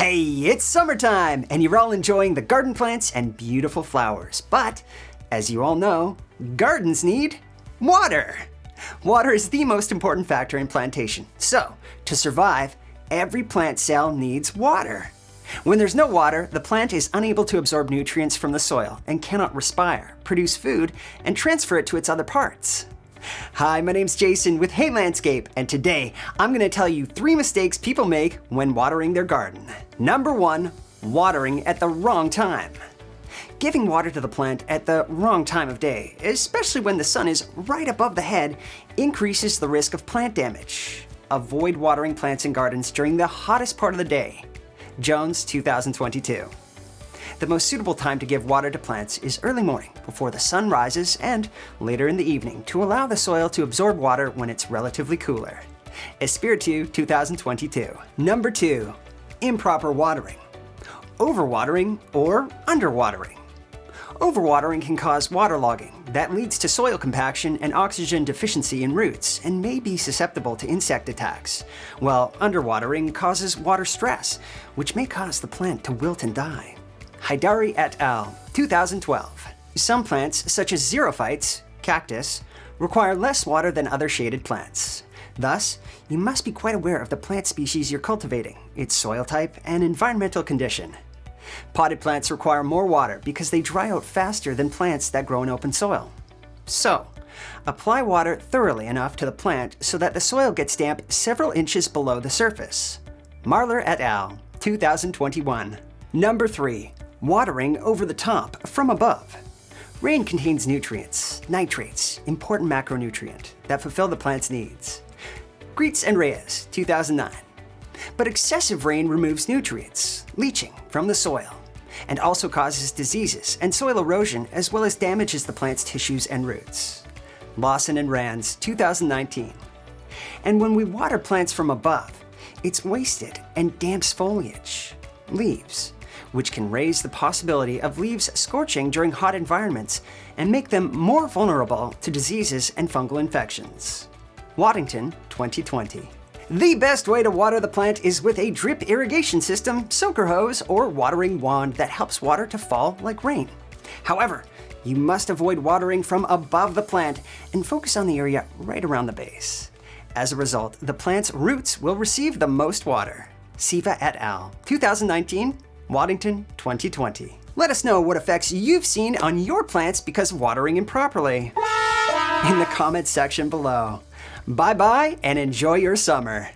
Hey, it's summertime, and you're all enjoying the garden plants and beautiful flowers. But, as you all know, gardens need water. Water is the most important factor in plantation. So, to survive, every plant cell needs water. When there's no water, the plant is unable to absorb nutrients from the soil and cannot respire, produce food, and transfer it to its other parts. Hi, my name's Jason with Hey Landscape, and today I'm going to tell you 3 mistakes people make when watering their garden. Number 1, watering at the wrong time. Giving water to the plant at the wrong time of day, especially when the sun is right above the head, increases the risk of plant damage. Avoid watering plants in gardens during the hottest part of the day. Jones, 2022. The most suitable time to give water to plants is early morning, before the sun rises, and later in the evening to allow the soil to absorb water when it's relatively cooler. Espiritu, 2022. Number 2, improper watering. Overwatering or underwatering. Overwatering can cause waterlogging that leads to soil compaction and oxygen deficiency in roots and may be susceptible to insect attacks, while underwatering causes water stress, which may cause the plant to wilt and die. Haidari et al., 2012. Some plants, such as xerophytes, cactus, require less water than other shaded plants. Thus, you must be quite aware of the plant species you're cultivating, its soil type, and environmental condition. Potted plants require more water because they dry out faster than plants that grow in open soil. So, apply water thoroughly enough to the plant so that the soil gets damp several inches below the surface. Marler et al., 2021. Number 3. Watering over the top, from above. Rain contains nutrients, nitrates, important macronutrient, that fulfill the plant's needs. Greets and Reyes, 2009. But excessive rain removes nutrients, leaching from the soil, and also causes diseases and soil erosion as well as damages the plant's tissues and roots. Lawson and Rands, 2019. And when we water plants from above, it's wasted and damps foliage, leaves, which can raise the possibility of leaves scorching during hot environments and make them more vulnerable to diseases and fungal infections. Waddington, 2020. The best way to water the plant is with a drip irrigation system, soaker hose, or watering wand that helps water to fall like rain. However, you must avoid watering from above the plant and focus on the area right around the base. As a result, the plant's roots will receive the most water. Siva et al., 2019, Waddington, 2020. Let us know what effects you've seen on your plants because of watering improperly in the comments section below. Bye-bye and enjoy your summer.